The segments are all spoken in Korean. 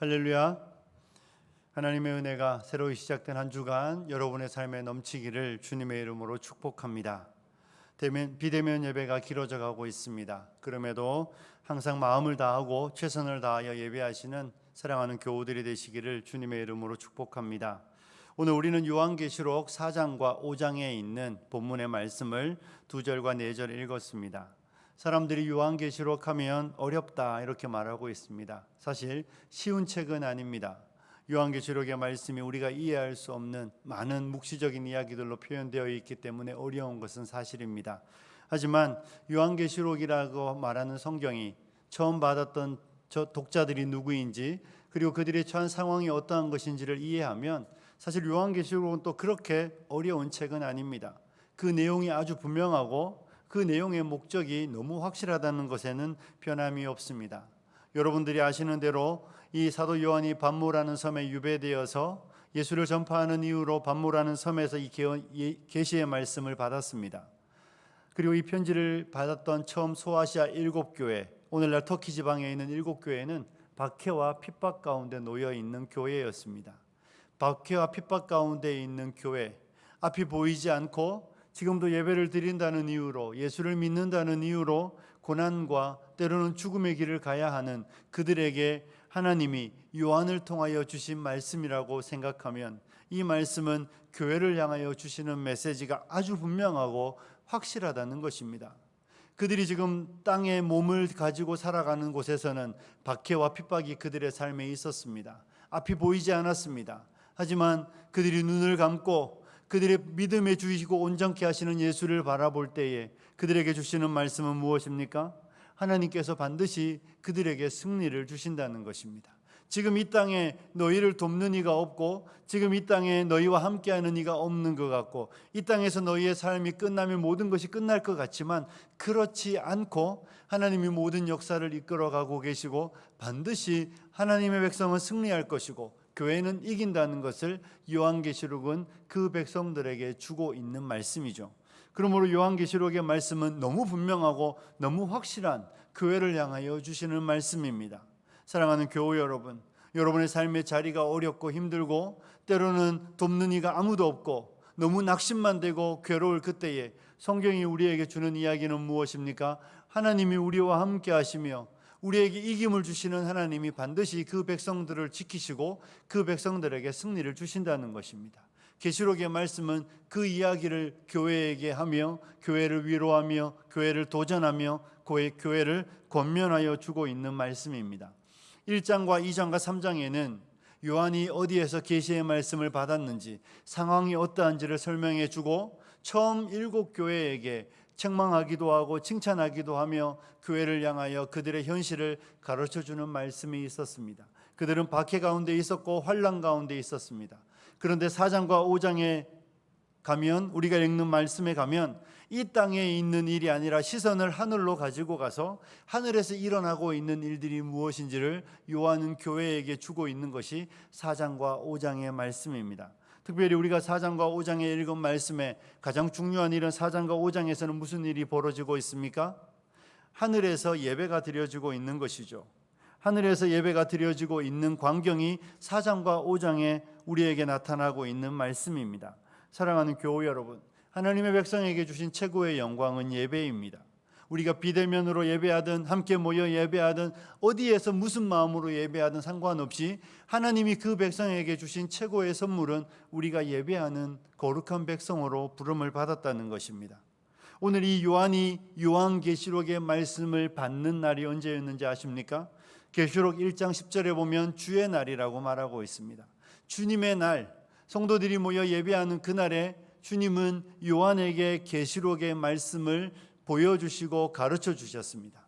할렐루야. 하나님의 은혜가 새로 시작된 한 주간 여러분의 삶에 넘치기를 주님의 이름으로 축복합니다. 비대면 예배가 길어져 가고 있습니다. 그럼에도 항상 마음을 다하고 최선을 다하여 예배하시는 사랑하는 교우들이 되시기를 주님의 이름으로 축복합니다. 오늘 우리는 요한계시록 4장과 5장에 있는 본문의 말씀을 2절과 4절 읽었습니다. 사람들이 요한계시록 하면 어렵다 이렇게 말하고 있습니다. 사실 쉬운 책은 아닙니다. 요한계시록의 말씀이 우리가 이해할 수 없는 많은 묵시적인 이야기들로 표현되어 있기 때문에 어려운 것은 사실입니다. 하지만 요한계시록이라고 말하는 성경이 처음 받았던 독자들이 누구인지, 그리고 그들이 처한 상황이 어떠한 것인지를 이해하면 사실 요한계시록은 또 그렇게 어려운 책은 아닙니다. 그 내용이 아주 분명하고 그 내용의 목적이 너무 확실하다는 것에는 변함이 없습니다. 여러분들이 아시는 대로 이 사도 요한이 pat모라는 섬에 유배되어서 예수를 전파하는 이유로 pat모라는 섬에서 이 계시의 말씀을 받았습니다. 그리고 이 편지를 받았던 처음 소아시아 7교회, 오늘날 터키 지방에 있는 7교회는 박해와 핍박 가운데 놓여 있는 교회였습니다. 박해와 핍박 가운데 있는 교회, 앞이 보이지 않고 지금도 예배를 드린다는 이유로, 예수를 믿는다는 이유로 고난과 때로는 죽음의 길을 가야 하는 그들에게 하나님이 요한을 통하여 주신 말씀이라고 생각하면 이 말씀은 교회를 향하여 주시는 메시지가 아주 분명하고 확실하다는 것입니다. 그들이 지금 땅에 몸을 가지고 살아가는 곳에서는 박해와 핍박이 그들의 삶에 있었습니다. 앞이 보이지 않았습니다. 하지만 그들이 눈을 감고 그들의 믿음에 주시고 온전케 하시는 예수를 바라볼 때에 그들에게 주시는 말씀은 무엇입니까? 하나님께서 반드시 그들에게 승리를 주신다는 것입니다. 지금 이 땅에 너희를 돕는 이가 없고, 지금 이 땅에 너희와 함께하는 이가 없는 것 같고, 이 땅에서 너희의 삶이 끝나면 모든 것이 끝날 것 같지만 그렇지 않고 하나님이 모든 역사를 이끌어가고 계시고 반드시 하나님의 백성은 승리할 것이고 교회는 이긴다는 것을 요한계시록은 그 백성들에게 주고 있는 말씀이죠. 그러므로 요한계시록의 말씀은 너무 분명하고 너무 확실한 교회를 향하여 주시는 말씀입니다. 사랑하는 교우 여러분, 여러분의 삶의 자리가 어렵고 힘들고 때로는 돕는 이가 아무도 없고 너무 낙심만 되고 괴로울 그때에 성경이 우리에게 주는 이야기는 무엇입니까? 하나님이 우리와 함께 하시며 우리에게 이김을 주시는 하나님이 반드시 그 백성들을 지키시고 그 백성들에게 승리를 주신다는 것입니다. 계시록의 말씀은 그 이야기를 교회에게 하며 교회를 위로하며 교회를 도전하며 교회를 권면하여 주고 있는 말씀입니다. 1장과 2장과 3장에는 요한이 어디에서 계시의 말씀을 받았는지, 상황이 어떠한지를 설명해 주고 처음 7교회에게 책망하기도 하고 칭찬하기도 하며 교회를 향하여 그들의 현실을 가르쳐주는 말씀이 있었습니다. 그들은 박해 가운데 있었고 환난 가운데 있었습니다. 그런데 4장과 5장에 가면, 우리가 읽는 말씀에 가면 이 땅에 있는 일이 아니라 시선을 하늘로 가지고 가서 하늘에서 일어나고 있는 일들이 무엇인지를 요한은 교회에게 주고 있는 것이 4장과 5장의 말씀입니다. 특별히 우리가 4장과 5장에 읽은 말씀에 가장 중요한 일은 4장과 5장에서는 무슨 일이 벌어지고 있습니까? 하늘에서 예배가 드려지고 있는 것이죠. 하늘에서 예배가 드려지고 있는 광경이 4장과 5장에 우리에게 나타나고 있는 말씀입니다. 사랑하는 교우 여러분, 하나님의 백성에게 주신 최고의 영광은 예배입니다. 우리가 비대면으로 예배하든 함께 모여 예배하든 어디에서 무슨 마음으로 예배하든 상관없이 하나님이 그 백성에게 주신 최고의 선물은 우리가 예배하는 거룩한 백성으로 부름을 받았다는 것입니다. 오늘 이 요한이 요한계시록의 말씀을 받는 날이 언제였는지 아십니까? 계시록 1장 10절에 보면 주의 날이라고 말하고 있습니다. 주님의 날, 성도들이 모여 예배하는 그날에 주님은 요한에게 계시록의 말씀을 보여주시고 가르쳐 주셨습니다.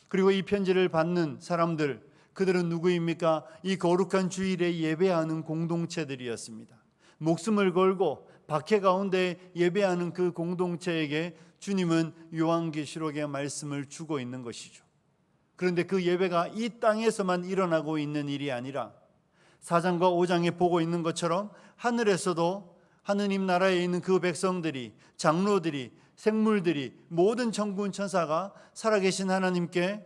그리고 이 편지를 받는 사람들, 그들은 누구입니까? 이 거룩한 주일에 예배하는 공동체들이었습니다. 목숨을 걸고 박해 가운데 예배하는 그 공동체에게 주님은 요한계시록의 말씀을 주고 있는 것이죠. 그런데 그 예배가 이 땅에서만 일어나고 있는 일이 아니라 4장과 5장에 보고 있는 것처럼 하늘에서도 하느님 나라에 있는 그 백성들이, 장로들이, 생물들이, 모든 천군 천사가 살아계신 하나님께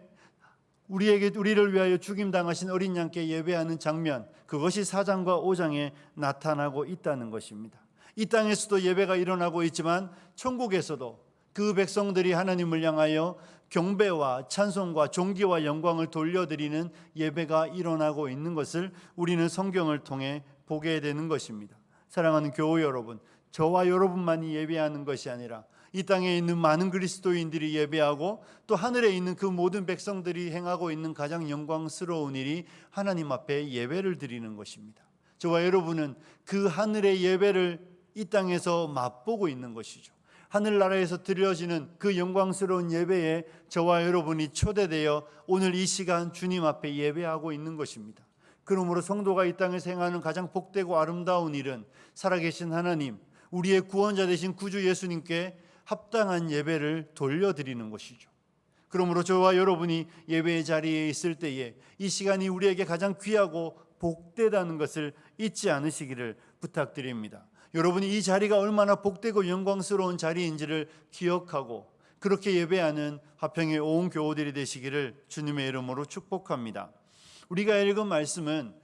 우리를 위하여 죽임당하신 어린 양께 예배하는 장면, 그것이 4장과 5장에 나타나고 있다는 것입니다. 이 땅에서도 예배가 일어나고 있지만 천국에서도 그 백성들이 하나님을 향하여 경배와 찬송과 존귀와 영광을 돌려드리는 예배가 일어나고 있는 것을 우리는 성경을 통해 보게 되는 것입니다. 사랑하는 교우 여러분, 저와 여러분만이 예배하는 것이 아니라 이 땅에 있는 많은 그리스도인들이 예배하고 또 하늘에 있는 그 모든 백성들이 행하고 있는 가장 영광스러운 일이 하나님 앞에 예배를 드리는 것입니다. 저와 여러분은 그 하늘의 예배를 이 땅에서 맛보고 있는 것이죠. 하늘나라에서 드려지는 그 영광스러운 예배에 저와 여러분이 초대되어 오늘 이 시간 주님 앞에 예배하고 있는 것입니다. 그러므로 성도가 이 땅에서 행하는 가장 복되고 아름다운 일은 살아계신 하나님, 우리의 구원자 되신 구주 예수님께 합당한 예배를 돌려드리는 것이죠. 그러므로 저와 여러분이 예배의 자리에 있을 때에 이 시간이 우리에게 가장 귀하고 복되다는 것을 잊지 않으시기를 부탁드립니다. 여러분이 이 자리가 얼마나 복되고 영광스러운 자리인지를 기억하고 그렇게 예배하는 화평의 온 교우들이 되시기를 주님의 이름으로 축복합니다. 우리가 읽은 말씀은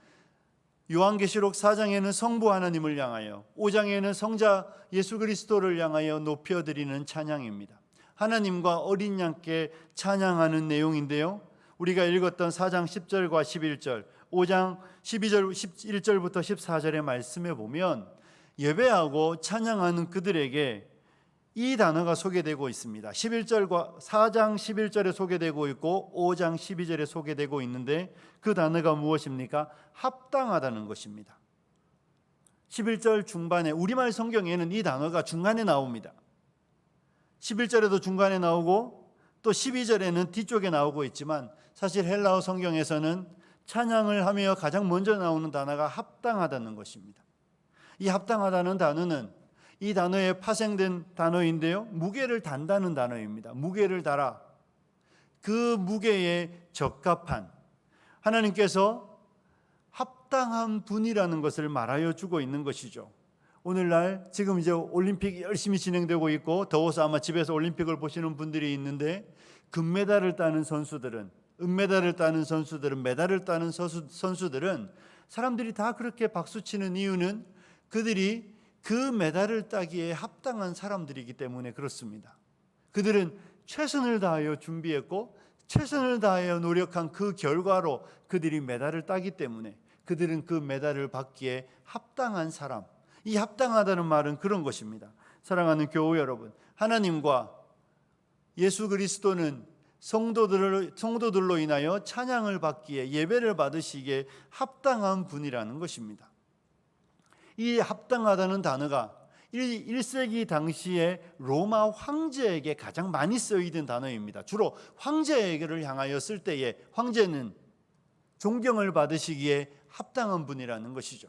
요한계시록 4장에는 성부 하나님을 향하여, 5장에는 성자 예수 그리스도를 향하여 높여드리는 찬양입니다. 하나님과 어린 양께 찬양하는 내용인데요, 우리가 읽었던 4장 10절과 11절, 5장 12절, 11절부터 14절의 말씀에 보면 예배하고 찬양하는 그들에게 이 단어가 소개되고 있습니다. 11절과 4장 11절에 소개되고 있고 5장 12절에 소개되고 있는데 그 단어가 무엇입니까? 합당하다는 것입니다. 11절 중반에, 우리말 성경에는 이 단어가 중간에 나옵니다. 11절에도 중간에 나오고 또 12절에는 뒤쪽에 나오고 있지만 사실 헬라어 성경에서는 찬양을 하며 가장 먼저 나오는 단어가 합당하다는 것입니다. 이 합당하다는 단어는 이 단어에 파생된 단어인데요, 무게를 단다는 단어입니다. 무게를 달아, 그 무게에 적합한, 하나님께서 합당한 분이라는 것을 말하여 주고 있는 것이죠. 오늘날 지금 이제 올림픽이 열심히 진행되고 있고 더워서 아마 집에서 올림픽을 보시는 분들이 있는데, 금메달을 따는 선수들은, 은메달을 따는 선수들은, 메달을 따는 선수들은 사람들이 다 그렇게 박수치는 이유는 그들이 그 메달을 따기에 합당한 사람들이기 때문에 그렇습니다. 그들은 최선을 다하여 준비했고 최선을 다하여 노력한 그 결과로 그들이 메달을 따기 때문에 그들은 그 메달을 받기에 합당한 사람, 이 합당하다는 말은 그런 것입니다. 사랑하는 교우 여러분, 하나님과 예수 그리스도는 성도들로 인하여 찬양을 받기에, 예배를 받으시기에 합당한 분이라는 것입니다. 이 합당하다는 단어가 1세기 당시에 로마 황제에게 가장 많이 쓰이던 단어입니다. 주로 황제에게를 향하여 쓸 때에 황제는 존경을 받으시기에 합당한 분이라는 것이죠.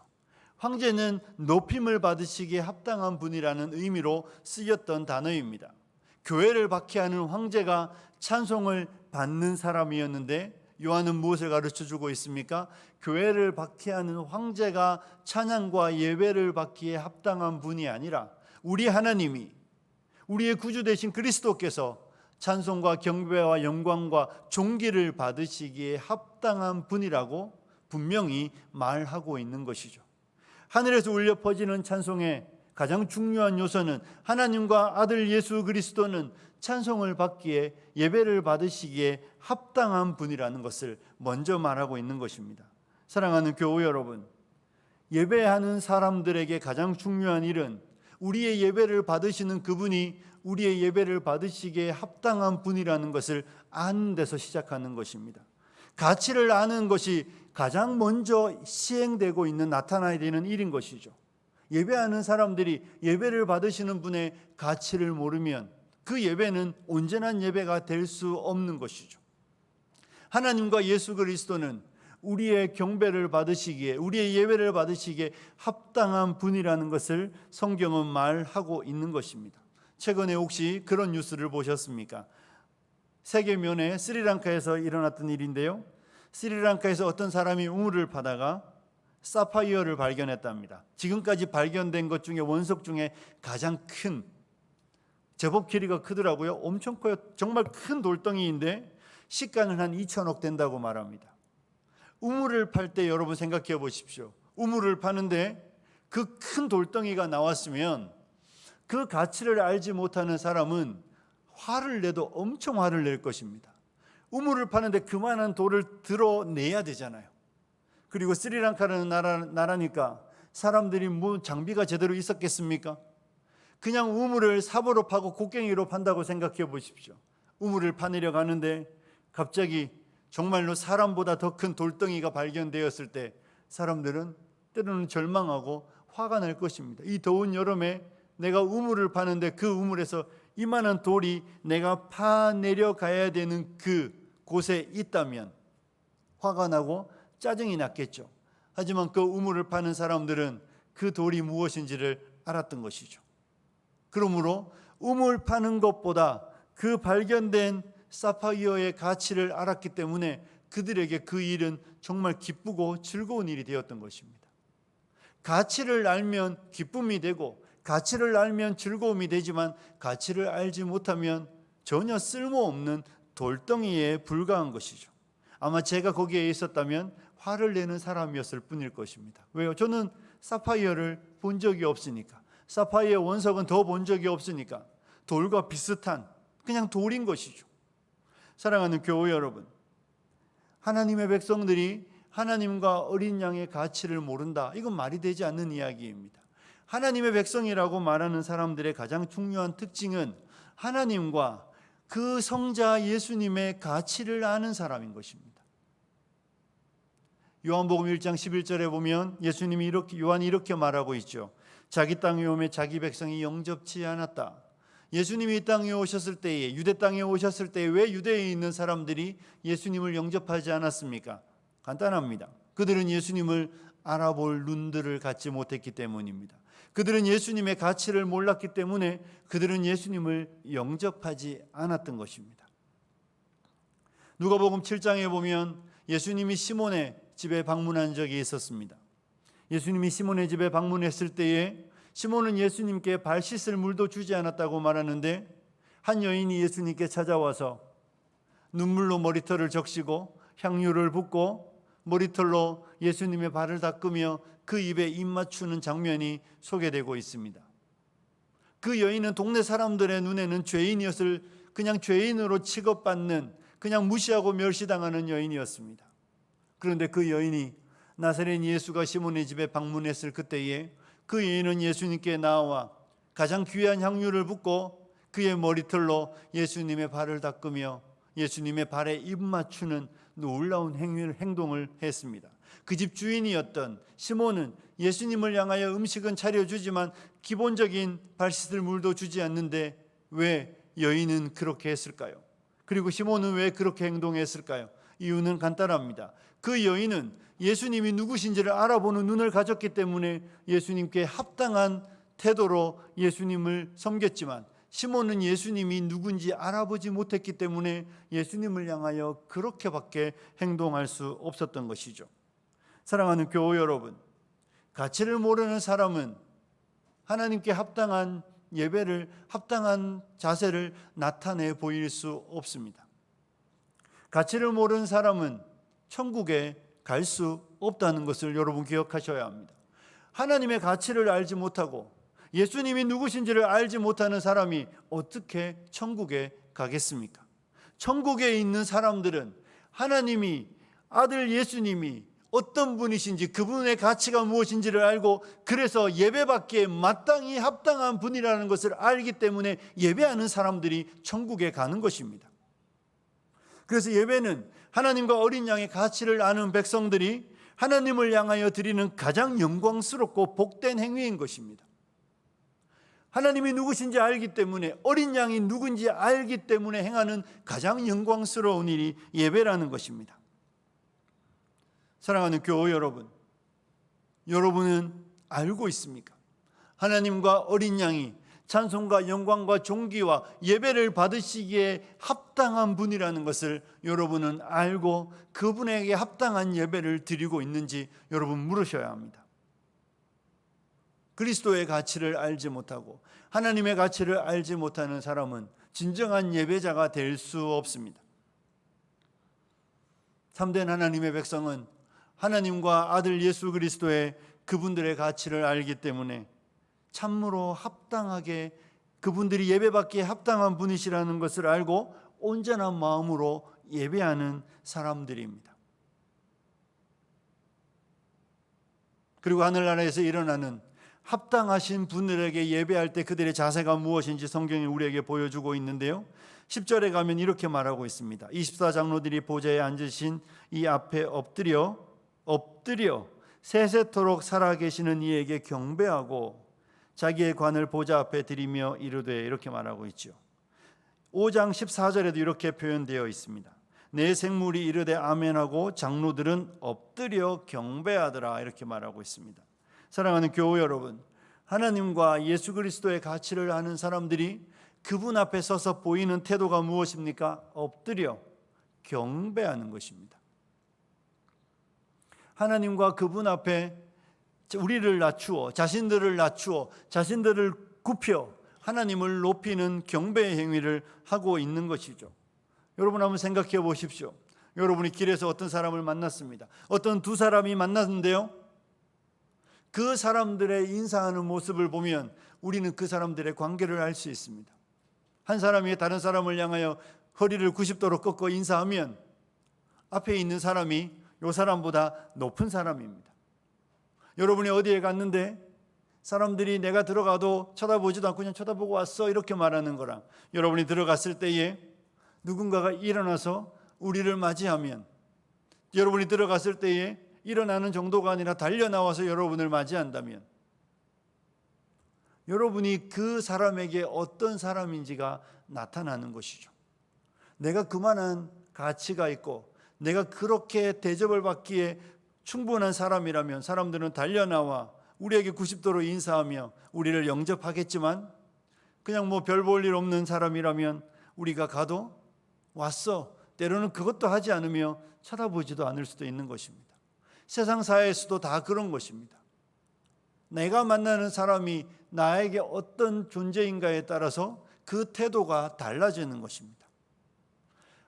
황제는 높임을 받으시기에 합당한 분이라는 의미로 쓰였던 단어입니다. 교회를 박해하는 황제가 찬송을 받는 사람이었는데 요한은 무엇을 가르쳐주고 있습니까? 교회를 박해하는 황제가 찬양과 예배를 받기에 합당한 분이 아니라 우리 하나님이, 우리의 구주 되신 그리스도께서 찬송과 경배와 영광과 존귀를 받으시기에 합당한 분이라고 분명히 말하고 있는 것이죠. 하늘에서 울려 퍼지는 찬송의 가장 중요한 요소는 하나님과 아들 예수 그리스도는 찬송을 받기에, 예배를 받으시기에 합당한 분이라는 것을 먼저 말하고 있는 것입니다. 사랑하는 교우 여러분, 예배하는 사람들에게 가장 중요한 일은 우리의 예배를 받으시는 그분이 우리의 예배를 받으시기에 합당한 분이라는 것을 아는 데서 시작하는 것입니다. 가치를 아는 것이 가장 먼저 시행되고 있는, 나타나야 되는 일인 것이죠. 예배하는 사람들이 예배를 받으시는 분의 가치를 모르면 그 예배는 온전한 예배가 될 수 없는 것이죠. 하나님과 예수 그리스도는 우리의 경배를 받으시기에, 우리의 예배를 받으시기에 합당한 분이라는 것을 성경은 말하고 있는 것입니다. 최근에 혹시 그런 뉴스를 보셨습니까? 세계면에 스리랑카에서 일어났던 일인데요, 스리랑카에서 어떤 사람이 우물을 파다가 사파이어를 발견했답니다. 지금까지 발견된 것 중에, 원석 중에 가장 큰, 제법 길이가 크더라고요. 엄청 커요. 정말 큰 돌덩이인데 시가는 한 2천억 된다고 말합니다. 우물을 팔 때 여러분 생각해 보십시오. 우물을 파는데 그 큰 돌덩이가 나왔으면 그 가치를 알지 못하는 사람은 화를 내도 엄청 화를 낼 것입니다. 우물을 파는데 그만한 돌을 들어내야 되잖아요. 그리고 스리랑카라는 나라니까 사람들이 뭐 장비가 제대로 있었겠습니까? 그냥 우물을 삽으로 파고 곡괭이로 판다고 생각해 보십시오. 우물을 파내려 가는데 갑자기 정말로 사람보다 더 큰 돌덩이가 발견되었을 때 사람들은 때로는 절망하고 화가 날 것입니다. 이 더운 여름에 내가 우물을 파는데 그 우물에서 이만한 돌이 내가 파내려 가야 되는 그 곳에 있다면 화가 나고 짜증이 났겠죠. 하지만 그 우물을 파는 사람들은 그 돌이 무엇인지를 알았던 것이죠. 그러므로 우물 파는 것보다 그 발견된 사파이어의 가치를 알았기 때문에 그들에게 그 일은 정말 기쁘고 즐거운 일이 되었던 것입니다. 가치를 알면 기쁨이 되고 가치를 알면 즐거움이 되지만 가치를 알지 못하면 전혀 쓸모없는 돌덩이에 불과한 것이죠. 아마 제가 거기에 있었다면 화를 내는 사람이었을 뿐일 것입니다. 왜요? 저는 사파이어를 본 적이 없으니까. 사파이어 원석은 더 본 적이 없으니까 돌과 비슷한 그냥 돌인 것이죠. 사랑하는 교회 여러분, 하나님의 백성들이 하나님과 어린 양의 가치를 모른다. 이건 말이 되지 않는 이야기입니다. 하나님의 백성이라고 말하는 사람들의 가장 중요한 특징은 하나님과 그 성자 예수님의 가치를 아는 사람인 것입니다. 요한복음 1장 11절에 보면 요한이 이렇게 말하고 있죠. 자기 땅에 오매 자기 백성이 영접치 않았다. 예수님이 이 땅에 오셨을 때에, 유대 땅에 오셨을 때에 왜 유대에 있는 사람들이 예수님을 영접하지 않았습니까? 간단합니다. 그들은 예수님을 알아볼 눈들을 갖지 못했기 때문입니다. 그들은 예수님의 가치를 몰랐기 때문에 그들은 예수님을 영접하지 않았던 것입니다. 누가복음 7장에 보면 예수님이 시몬의 집에 방문한 적이 있었습니다. 예수님이 시몬의 집에 방문했을 때에 시몬은 예수님께 발 씻을 물도 주지 않았다고 말하는데 한 여인이 예수님께 찾아와서 눈물로 머리털을 적시고 향유를 붓고 머리털로 예수님의 발을 닦으며 그 입에 입 맞추는 장면이 소개되고 있습니다. 그 여인은 동네 사람들의 눈에는 죄인이었을, 그냥 죄인으로 취급받는, 그냥 무시하고 멸시당하는 여인이었습니다. 그런데 그 여인이 나사렛 예수가 시몬의 집에 방문했을 그때에 그 여인은 예수님께 나와 가장 귀한 향유를 붓고 그의 머리털로 예수님의 발을 닦으며 예수님의 발에 입 맞추는 놀라운 행동을 했습니다. 그 집 주인이었던 시몬은 예수님을 향하여 음식은 차려주지만 기본적인 발 씻을 물도 주지 않는데 왜 여인은 그렇게 했을까요? 그리고 시몬은 왜 그렇게 행동했을까요? 이유는 간단합니다. 그 여인은 예수님이 누구신지를 알아보는 눈을 가졌기 때문에 예수님께 합당한 태도로 예수님을 섬겼지만 시몬은 예수님이 누군지 알아보지 못했기 때문에 예수님을 향하여 그렇게밖에 행동할 수 없었던 것이죠. 사랑하는 교회 여러분, 가치를 모르는 사람은 하나님께 합당한 예배를, 합당한 자세를 나타내 보일 수 없습니다. 가치를 모르는 사람은 천국에 갈 수 없다는 것을 여러분 기억하셔야 합니다. 하나님의 가치를 알지 못하고 예수님이 누구신지를 알지 못하는 사람이 어떻게 천국에 가겠습니까? 천국에 있는 사람들은 하나님이, 아들 예수님이 어떤 분이신지, 그분의 가치가 무엇인지를 알고 그래서 예배받기에 마땅히 합당한 분이라는 것을 알기 때문에 예배하는 사람들이 천국에 가는 것입니다. 그래서 예배는 하나님과 어린 양의 가치를 아는 백성들이 하나님을 향하여 드리는 가장 영광스럽고 복된 행위인 것입니다. 하나님이 누구신지 알기 때문에, 어린 양이 누군지 알기 때문에 행하는 가장 영광스러운 일이 예배라는 것입니다. 사랑하는 교회 여러분, 여러분은 알고 있습니까? 하나님과 어린 양이 찬송과 영광과 존귀와 예배를 받으시기에 합당한 분이라는 것을 여러분은 알고 그분에게 합당한 예배를 드리고 있는지 여러분 물으셔야 합니다. 그리스도의 가치를 알지 못하고 하나님의 가치를 알지 못하는 사람은 진정한 예배자가 될 수 없습니다. 참된 하나님의 백성은 하나님과 아들 예수 그리스도의 그분들의 가치를 알기 때문에 참으로 합당하게 그분들이 예배받기에 합당한 분이시라는 것을 알고 온전한 마음으로 예배하는 사람들입니다. 그리고 하늘나라에서 일어나는 합당하신 분들에게 예배할 때 그들의 자세가 무엇인지 성경이 우리에게 보여주고 있는데요, 10절에 가면 이렇게 말하고 있습니다. 24장로들이 보좌에 앉으신 이 앞에 엎드려 세세토록 살아계시는 이에게 경배하고 자기의 관을 보좌 앞에 드리며 이르되, 이렇게 말하고 있죠. 5장 14절에도 이렇게 표현되어 있습니다. 내 생물이 이르되 아멘하고 장로들은 엎드려 경배하더라, 이렇게 말하고 있습니다. 사랑하는 교우 여러분, 하나님과 예수 그리스도의 가치를 아는 사람들이 그분 앞에 서서 보이는 태도가 무엇입니까? 엎드려 경배하는 것입니다. 하나님과 그분 앞에 우리를 낮추어 자신들을 굽혀 하나님을 높이는 경배의 행위를 하고 있는 것이죠. 여러분 한번 생각해 보십시오. 여러분이 길에서 어떤 사람을 만났습니다. 어떤 두 사람이 만났는데요, 그 사람들의 인사하는 모습을 보면 우리는 그 사람들의 관계를 알 수 있습니다. 한 사람이 다른 사람을 향하여 허리를 90도로 꺾고 인사하면 앞에 있는 사람이 이 사람보다 높은 사람입니다. 여러분이 어디에 갔는데 사람들이 내가 들어가도 쳐다보지도 않고 그냥 쳐다보고 왔어, 이렇게 말하는 거랑, 여러분이 들어갔을 때에 누군가가 일어나서 우리를 맞이하면, 여러분이 들어갔을 때에 일어나는 정도가 아니라 달려나와서 여러분을 맞이한다면 여러분이 그 사람에게 어떤 사람인지가 나타나는 것이죠. 내가 그만한 가치가 있고 내가 그렇게 대접을 받기에 충분한 사람이라면 사람들은 달려나와 우리에게 90도로 인사하며 우리를 영접하겠지만, 그냥 뭐 별 볼 일 없는 사람이라면 우리가 가도 왔어, 때로는 그것도 하지 않으며 쳐다보지도 않을 수도 있는 것입니다. 세상 사회에서도 다 그런 것입니다. 내가 만나는 사람이 나에게 어떤 존재인가에 따라서 그 태도가 달라지는 것입니다.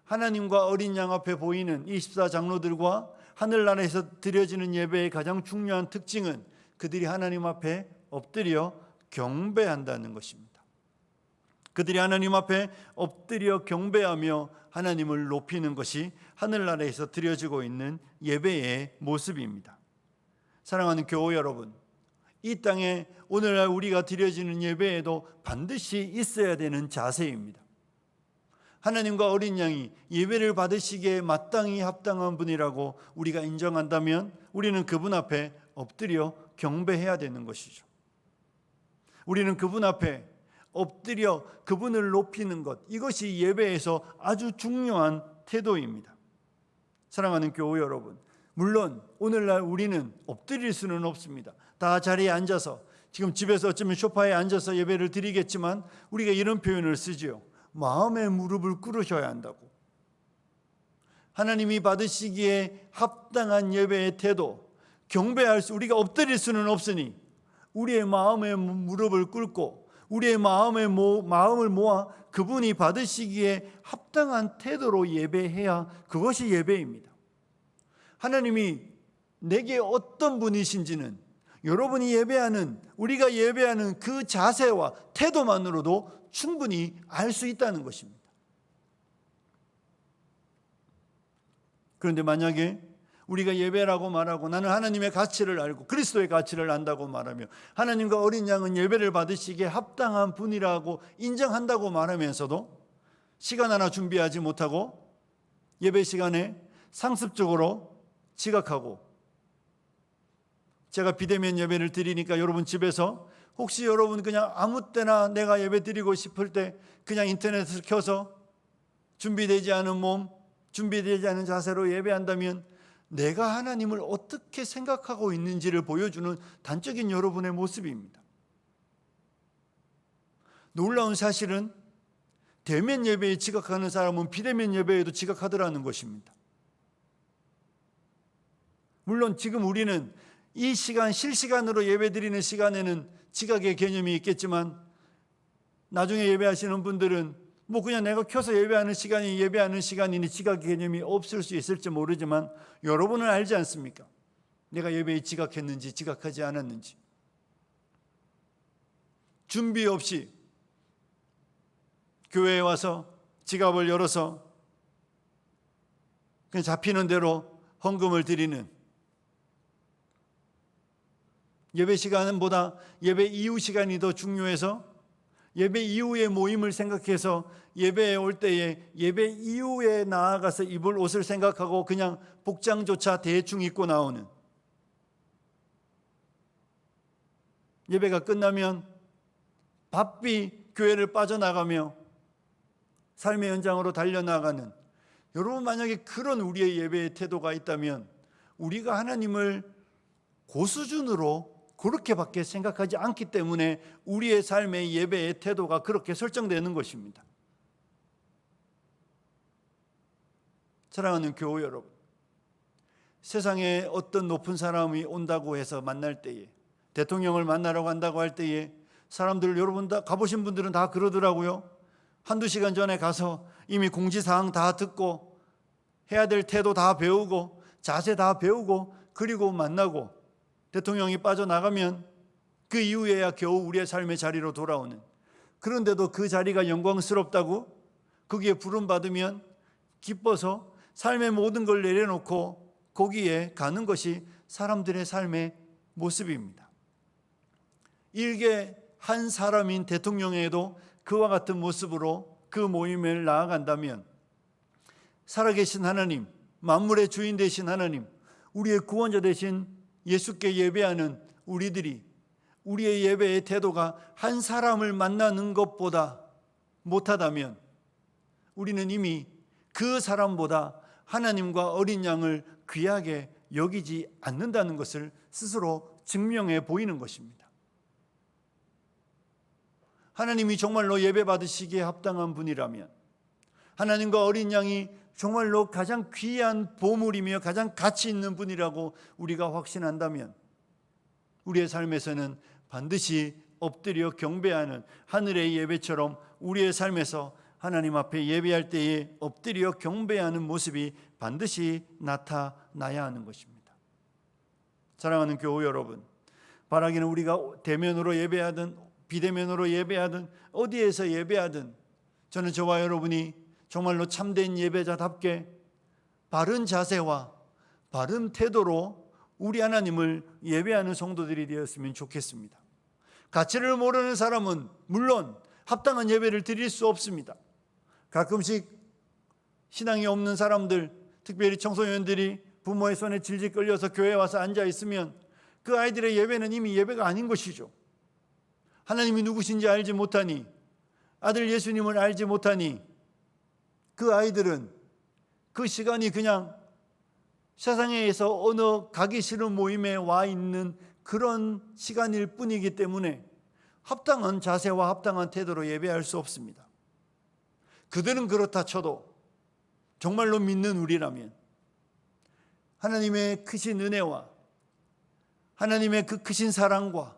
하나님과 어린 양 앞에 보이는 24장로들과 하늘나라에서 드려지는 예배의 가장 중요한 특징은 그들이 하나님 앞에 엎드려 경배한다는 것입니다. 그들이 하나님 앞에 엎드려 경배하며 하나님을 높이는 것이 하늘나라에서 드려지고 있는 예배의 모습입니다. 사랑하는 교우 여러분, 이 땅에 오늘날 우리가 드려지는 예배에도 반드시 있어야 되는 자세입니다. 하나님과 어린 양이 예배를 받으시기에 마땅히 합당한 분이라고 우리가 인정한다면 우리는 그분 앞에 엎드려 경배해야 되는 것이죠. 우리는 그분 앞에 엎드려 그분을 높이는 것, 이것이 예배에서 아주 중요한 태도입니다. 사랑하는 교우 여러분, 물론 오늘날 우리는 엎드릴 수는 없습니다. 다 자리에 앉아서, 지금 집에서 어쩌면 소파에 앉아서 예배를 드리겠지만 우리가 이런 표현을 쓰지요. 마음의 무릎을 꿇으셔야 한다고. 하나님이 받으시기에 합당한 예배의 태도, 경배할 수, 우리가 엎드릴 수는 없으니 우리의 마음의 무릎을 꿇고 우리의 마음을 모아 그분이 받으시기에 합당한 태도로 예배해야 그것이 예배입니다. 하나님이 내게 어떤 분이신지는 여러분이 예배하는, 우리가 예배하는 그 자세와 태도만으로도 충분히 알 수 있다는 것입니다. 그런데 만약에 우리가 예배라고 말하고 나는 하나님의 가치를 알고 그리스도의 가치를 안다고 말하며 하나님과 어린 양은 예배를 받으시기에 합당한 분이라고 인정한다고 말하면서도 시간 하나 준비하지 못하고 예배 시간에 상습적으로 지각하고, 제가 비대면 예배를 드리니까 여러분 집에서 혹시 여러분 그냥 아무 때나 내가 예배 드리고 싶을 때 그냥 인터넷을 켜서 준비되지 않은 몸, 준비되지 않은 자세로 예배한다면 내가 하나님을 어떻게 생각하고 있는지를 보여주는 단적인 여러분의 모습입니다. 놀라운 사실은 대면 예배에 지각하는 사람은 비대면 예배에도 지각하더라는 것입니다. 물론 지금 우리는 이 시간 실시간으로 예배드리는 시간에는 지각의 개념이 있겠지만 나중에 예배하시는 분들은 뭐 그냥 내가 켜서 예배하는 시간이니 지각 개념이 없을 수 있을지 모르지만 여러분은 알지 않습니까? 내가 예배에 지각했는지 지각하지 않았는지. 준비 없이 교회에 와서 지갑을 열어서 그냥 잡히는 대로 헌금을 드리는, 예배 시간은 보다 예배 이후 시간이 더 중요해서 예배 이후의 모임을 생각해서 예배에 올 때에 예배 이후에 나아가서 입을 옷을 생각하고 그냥 복장조차 대충 입고 나오는, 예배가 끝나면 바삐 교회를 빠져나가며 삶의 현장으로 달려나가는, 여러분 만약에 그런 우리의 예배의 태도가 있다면 우리가 하나님을 고수준으로 그렇게밖에 생각하지 않기 때문에 우리의 삶의 예배의 태도가 그렇게 설정되는 것입니다. 사랑하는 교우 여러분, 세상에 어떤 높은 사람이 온다고 해서 만날 때에, 대통령을 만나러 간다고 할 때에 사람들, 여러분 다 가보신 분들은 다 그러더라고요. 한두 시간 전에 가서 이미 공지사항 다 듣고 해야 될 태도 다 배우고 자세 다 배우고 그리고 만나고, 대통령이 빠져나가면 그 이후에야 겨우 우리의 삶의 자리로 돌아오는, 그런데도 그 자리가 영광스럽다고 거기에 부름받으면 기뻐서 삶의 모든 걸 내려놓고 거기에 가는 것이 사람들의 삶의 모습입니다. 일개 한 사람인 대통령에도 그와 같은 모습으로 그 모임을 나아간다면 살아계신 하나님, 만물의 주인 되신 하나님, 우리의 구원자 되신 예수께 예배하는 우리들이 우리의 예배의 태도가 한 사람을 만나는 것보다 못하다면 우리는 이미 그 사람보다 하나님과 어린 양을 귀하게 여기지 않는다는 것을 스스로 증명해 보이는 것입니다. 하나님이 정말로 예배 받으시기에 합당한 분이라면, 하나님과 어린 양이 정말로 가장 귀한 보물이며 가장 가치 있는 분이라고 우리가 확신한다면 우리의 삶에서는 반드시 엎드려 경배하는 하늘의 예배처럼 우리의 삶에서 하나님 앞에 예배할 때에 엎드려 경배하는 모습이 반드시 나타나야 하는 것입니다. 사랑하는 교우 여러분, 바라기는 우리가 대면으로 예배하든 비대면으로 예배하든 어디에서 예배하든 저는 저와 여러분이 정말로 참된 예배자답게 바른 자세와 바른 태도로 우리 하나님을 예배하는 성도들이 되었으면 좋겠습니다. 가치를 모르는 사람은 물론 합당한 예배를 드릴 수 없습니다. 가끔씩 신앙이 없는 사람들, 특별히 청소년들이 부모의 손에 질질 끌려서 교회에 와서 앉아 있으면 그 아이들의 예배는 이미 예배가 아닌 것이죠. 하나님이 누구신지 알지 못하니, 아들 예수님을 알지 못하니 그 아이들은 그 시간이 그냥 세상에서 어느 가기 싫은 모임에 와 있는 그런 시간일 뿐이기 때문에 합당한 자세와 합당한 태도로 예배할 수 없습니다. 그들은 그렇다 쳐도 정말로 믿는 우리라면 하나님의 크신 은혜와 하나님의 그 크신 사랑과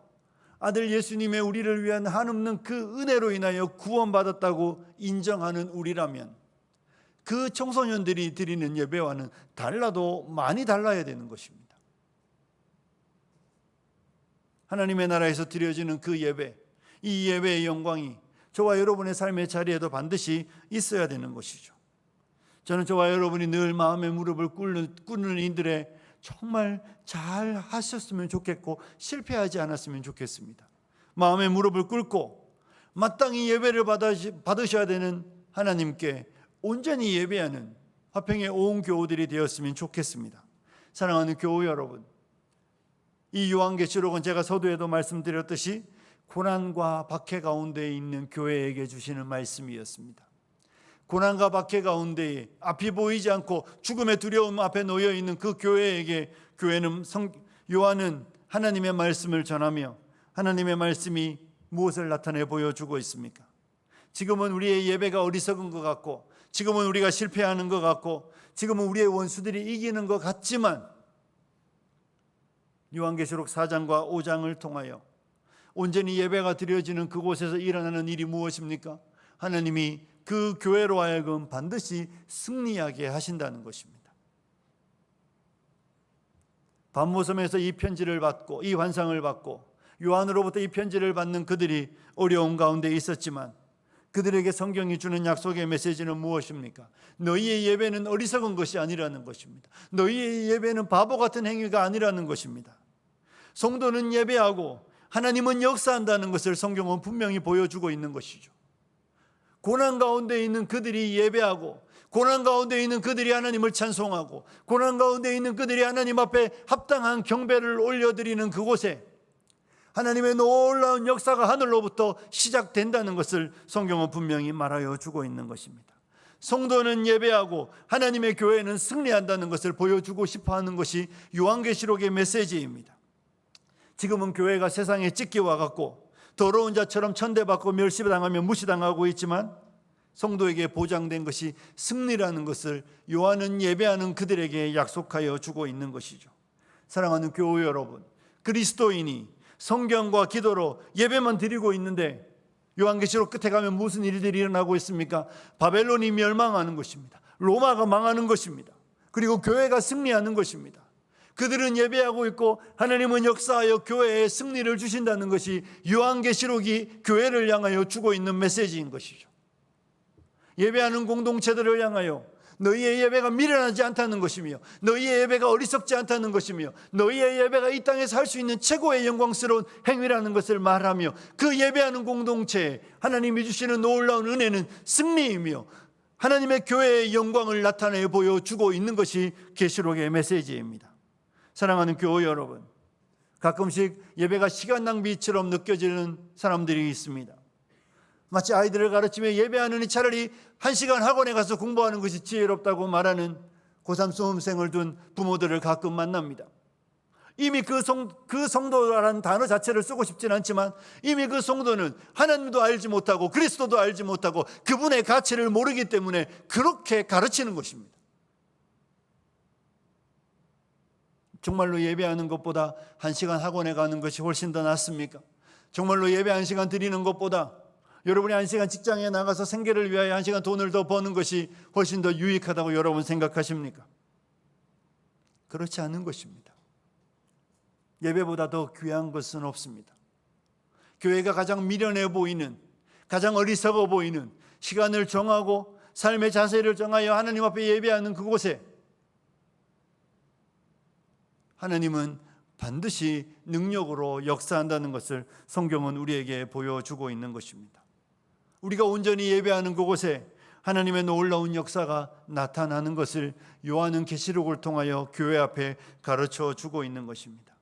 아들 예수님의 우리를 위한 한없는 그 은혜로 인하여 구원받았다고 인정하는 우리라면 그 청소년들이 드리는 예배와는 달라도 많이 달라야 되는 것입니다. 하나님의 나라에서 드려지는 그 예배, 이 예배의 영광이 저와 여러분의 삶의 자리에도 반드시 있어야 되는 것이죠. 저는 저와 여러분이 늘 마음의 무릎을 꿇는 이들의 정말 잘 하셨으면 좋겠고 실패하지 않았으면 좋겠습니다. 마음의 무릎을 꿇고 마땅히 예배를 받으셔야 되는 하나님께 온전히 예배하는 화평의 온 교우들이 되었으면 좋겠습니다. 사랑하는 교우 여러분, 이 요한계시록은 제가 서두에도 말씀드렸듯이 고난과 박해 가운데 있는 교회에게 주시는 말씀이었습니다. 고난과 박해 가운데에 앞이 보이지 않고 죽음의 두려움 앞에 놓여 있는 그 교회에게 요한은 하나님의 말씀을 전하며 하나님의 말씀이 무엇을 나타내 보여주고 있습니까? 지금은 우리의 예배가 어리석은 것 같고, 지금은 우리가 실패하는 것 같고, 지금은 우리의 원수들이 이기는 것 같지만 요한계시록 4장과 5장을 통하여 온전히 예배가 드려지는 그곳에서 일어나는 일이 무엇입니까? 하나님이 그 교회로 하여금 반드시 승리하게 하신다는 것입니다. 반모섬에서 이 편지를 받고 이 환상을 받고 요한으로부터 이 편지를 받는 그들이 어려운 가운데 있었지만 그들에게 성경이 주는 약속의 메시지는 무엇입니까? 너희의 예배는 어리석은 것이 아니라는 것입니다. 너희의 예배는 바보 같은 행위가 아니라는 것입니다. 성도는 예배하고 하나님은 역사한다는 것을 성경은 분명히 보여주고 있는 것이죠. 고난 가운데 있는 그들이 예배하고 고난 가운데 있는 그들이 하나님을 찬송하고 고난 가운데 있는 그들이 하나님 앞에 합당한 경배를 올려드리는 그곳에 하나님의 놀라운 역사가 하늘로부터 시작된다는 것을 성경은 분명히 말하여 주고 있는 것입니다. 성도는 예배하고 하나님의 교회는 승리한다는 것을 보여주고 싶어하는 것이 요한계시록의 메시지입니다. 지금은 교회가 세상에 찢기와 같고 더러운 자처럼 천대받고 멸시당하며 무시당하고 있지만 성도에게 보장된 것이 승리라는 것을 요한은 예배하는 그들에게 약속하여 주고 있는 것이죠. 사랑하는 교회 여러분, 그리스도인이 성경과 기도로 예배만 드리고 있는데 요한계시록 끝에 가면 무슨 일들이 일어나고 있습니까? 바벨론이 멸망하는 것입니다. 로마가 망하는 것입니다. 그리고 교회가 승리하는 것입니다. 그들은 예배하고 있고 하나님은 역사하여 교회에 승리를 주신다는 것이 요한계시록이 교회를 향하여 주고 있는 메시지인 것이죠. 예배하는 공동체들을 향하여 너희의 예배가 미련하지 않다는 것이며 너희의 예배가 어리석지 않다는 것이며 너희의 예배가 이 땅에서 할 수 있는 최고의 영광스러운 행위라는 것을 말하며 그 예배하는 공동체에 하나님이 주시는 놀라운 은혜는 승리이며 하나님의 교회의 영광을 나타내 보여주고 있는 것이 계시록의 메시지입니다. 사랑하는 교회 여러분, 가끔씩 예배가 시간 낭비처럼 느껴지는 사람들이 있습니다. 마치 아이들을 가르치며 예배하느니 차라리 1시간 학원에 가서 공부하는 것이 지혜롭다고 말하는 고3 수험생을 둔 부모들을 가끔 만납니다. 이미 그 성도라는 단어 자체를 쓰고 싶진 않지만 이미 그 성도는 하나님도 알지 못하고 그리스도도 알지 못하고 그분의 가치를 모르기 때문에 그렇게 가르치는 것입니다. 정말로 예배하는 것보다 1시간 학원에 가는 것이 훨씬 더 낫습니까? 정말로 예배 1시간 드리는 것보다 여러분이 1시간 직장에 나가서 생계를 위하여 1시간 돈을 더 버는 것이 훨씬 더 유익하다고 여러분 생각하십니까? 그렇지 않은 것입니다. 예배보다 더 귀한 것은 없습니다. 교회가 가장 미련해 보이는, 가장 어리석어 보이는 시간을 정하고 삶의 자세를 정하여 하나님 앞에 예배하는 그곳에 하나님은 반드시 능력으로 역사한다는 것을 성경은 우리에게 보여주고 있는 것입니다. 우리가 온전히 예배하는 그곳에 하나님의 놀라운 역사가 나타나는 것을 요한은 계시록을 통하여 교회 앞에 가르쳐 주고 있는 것입니다.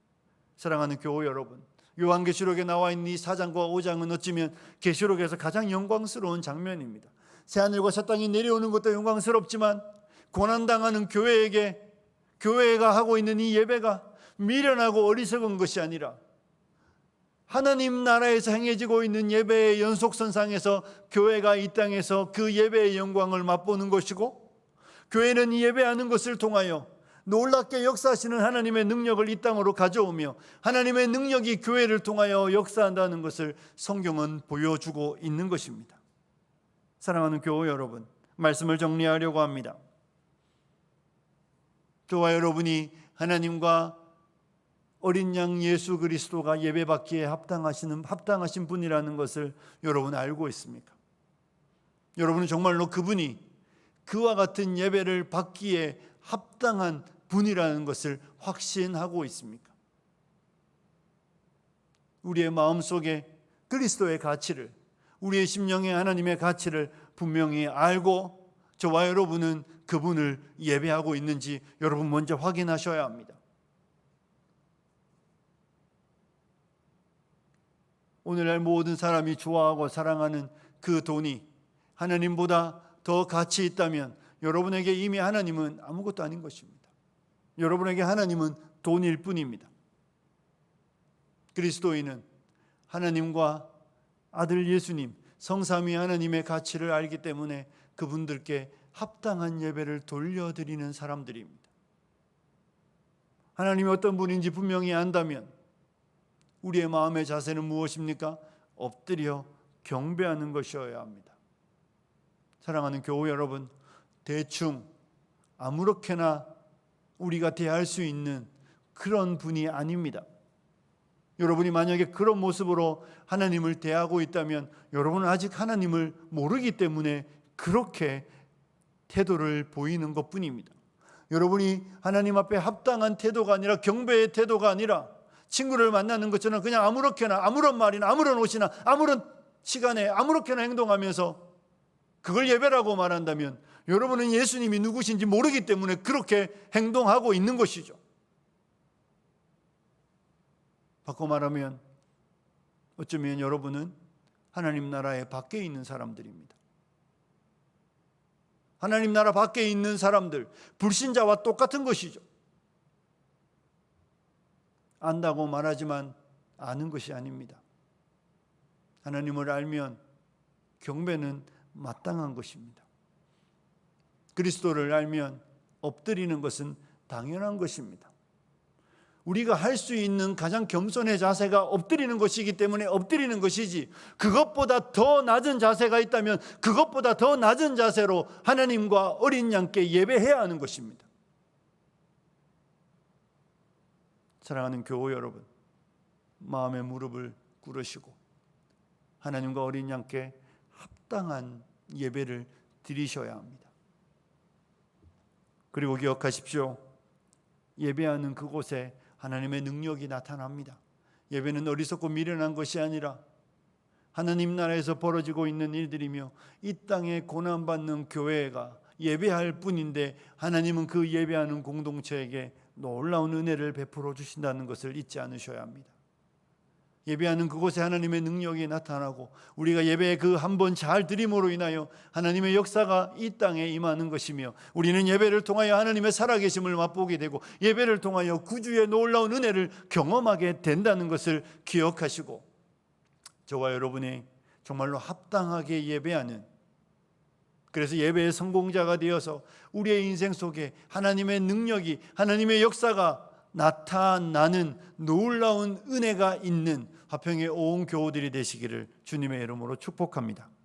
사랑하는 교회 여러분, 요한계시록에 나와 있는 이 4장과 5장은 어찌면 계시록에서 가장 영광스러운 장면입니다. 새하늘과 새 땅이 내려오는 것도 영광스럽지만 고난당하는 교회에게 교회가 하고 있는 이 예배가 미련하고 어리석은 것이 아니라 하나님 나라에서 행해지고 있는 예배의 연속선상에서 교회가 이 땅에서 그 예배의 영광을 맛보는 것이고 교회는 이 예배하는 것을 통하여 놀랍게 역사하시는 하나님의 능력을 이 땅으로 가져오며 하나님의 능력이 교회를 통하여 역사한다는 것을 성경은 보여주고 있는 것입니다. 사랑하는 교회 여러분, 말씀을 정리하려고 합니다. 저와 여러분이 하나님과 어린 양 예수 그리스도가 예배받기에 합당하신 분이라는 것을 여러분 알고 있습니까? 여러분은 정말로 그분이 그와 같은 예배를 받기에 합당한 분이라는 것을 확신하고 있습니까? 우리의 마음속에 그리스도의 가치를, 우리의 심령에 하나님의 가치를 분명히 알고 저와 여러분은 그분을 예배하고 있는지 여러분 먼저 확인하셔야 합니다. 오늘날 모든 사람이 좋아하고 사랑하는 그 돈이 하나님보다 더 가치 있다면 여러분에게 이미 하나님은 아무것도 아닌 것입니다. 여러분에게 하나님은 돈일 뿐입니다. 그리스도인은 하나님과 아들 예수님, 성삼위 하나님의 가치를 알기 때문에 그분들께 합당한 예배를 돌려드리는 사람들입니다. 하나님이 어떤 분인지 분명히 안다면 우리의 마음의 자세는 무엇입니까? 엎드려 경배하는 것이어야 합니다. 사랑하는 교우 여러분, 대충 아무렇게나 우리가 대할 수 있는 그런 분이 아닙니다. 여러분이 만약에 그런 모습으로 하나님을 대하고 있다면 여러분은 아직 하나님을 모르기 때문에 그렇게 태도를 보이는 것뿐입니다. 여러분이 하나님 앞에 합당한 태도가 아니라 경배의 태도가 아니라 친구를 만나는 것처럼 그냥 아무렇게나 아무런 말이나 아무런 옷이나 아무런 시간에 아무렇게나 행동하면서 그걸 예배라고 말한다면 여러분은 예수님이 누구신지 모르기 때문에 그렇게 행동하고 있는 것이죠. 바꿔 말하면 어쩌면 여러분은 하나님 나라의 밖에 있는 사람들입니다. 하나님 나라 밖에 있는 사람들, 불신자와 똑같은 것이죠. 안다고 말하지만 아는 것이 아닙니다. 하나님을 알면 경배는 마땅한 것입니다. 그리스도를 알면 엎드리는 것은 당연한 것입니다. 우리가 할 수 있는 가장 겸손의 자세가 엎드리는 것이기 때문에 엎드리는 것이지, 그것보다 더 낮은 자세가 있다면 그것보다 더 낮은 자세로 하나님과 어린 양께 예배해야 하는 것입니다. 사랑하는 교우 여러분, 마음의 무릎을 꿇으시고 하나님과 어린 양께 합당한 예배를 드리셔야 합니다. 그리고 기억하십시오. 예배하는 그곳에 하나님의 능력이 나타납니다. 예배는 어리석고 미련한 것이 아니라 하나님 나라에서 벌어지고 있는 일들이며 이 땅에 고난받는 교회가 예배할 뿐인데 하나님은 그 예배하는 공동체에게 놀라운 은혜를 베풀어 주신다는 것을 잊지 않으셔야 합니다. 예배하는 그곳에 하나님의 능력이 나타나고 우리가 예배의 그 한 번 잘 드림으로 인하여 하나님의 역사가 이 땅에 임하는 것이며 우리는 예배를 통하여 하나님의 살아계심을 맛보게 되고 예배를 통하여 구주의 놀라운 은혜를 경험하게 된다는 것을 기억하시고 저와 여러분이 정말로 합당하게 예배하는, 그래서 예배의 성공자가 되어서 우리의 인생 속에 하나님의 능력이, 하나님의 역사가 나타나는 놀라운 은혜가 있는 화평의 온 교우들이 되시기를 주님의 이름으로 축복합니다.